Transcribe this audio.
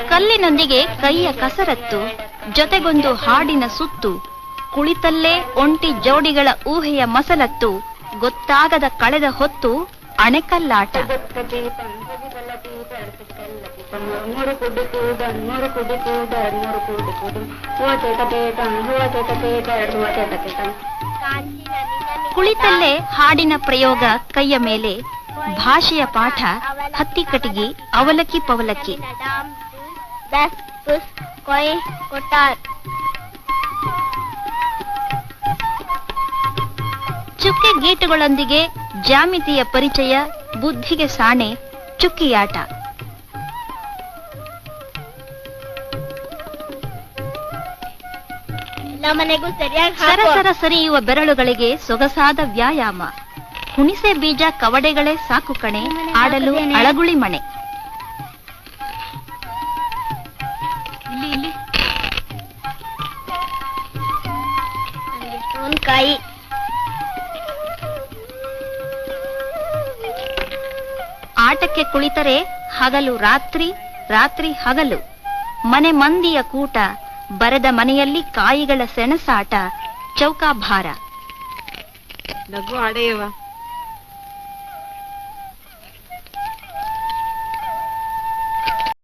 ಕಲ್ಲಿನೊಂದಿಗೆ ಕೈಯ ಕಸರತ್ತು, ಜೊತೆಗೊಂದು ಹಾಡಿನ ಸುತ್ತು, ಕುಳಿತಲ್ಲೇ ಒಂಟಿ ಜೋಡಿಗಳ ಊಹೆಯ ಮಸಲತ್ತು, ಗೊತ್ತಾಗದ ಕಳೆದ ಹೊತ್ತು ಅಣೆಕಲ್ಲಾಟ. ಕುಳಿತಲ್ಲೇ ಹಾಡಿನ ಪ್ರಯೋಗ ಕೈಯ ಮೇಲೆ, ಭಾಷೆಯ ಪಾಠ, ಹತ್ತಿ ಕಟಿಗಿ, ಅವಲಕ್ಕಿ ಪವಲಕ್ಕಿ. ಚುಕ್ಕೆ ಗೀಟುಗಳೊಂದಿಗೆ ಜಾಮಿತಿಯ ಪರಿಚಯ, ಬುದ್ಧಿಗೆ ಸಾಣೆ, ಚುಕ್ಕಿಯಾಟ. ಸರಸರ ಸರಿಯುವ ಬೆರಳುಗಳಿಗೆ ಸೊಗಸಾದ ವ್ಯಾಯಾಮ. ಹುಣಿಸೆ ಬೀಜ ಕವಡೆಗಳೇ ಸಾಕು ಕಣೆ, ಆಡಲು ಅಳಗುಳಿ ಮಣೆ. ಆಟಕ್ಕೆ ಕುಳಿತರೆ ಹಗಲು ರಾತ್ರಿ, ರಾತ್ರಿ ಹಗಲು. ಮನೆ ಮಂದಿಯ ಕೂಟ, ಬರೆದ ಮನೆಯಲ್ಲಿ ಕಾಯಿಗಳ ಸೆಣಸಾಟ, ಚೌಕಾಭಾರ. ಲಘು ಆಡೆಯವ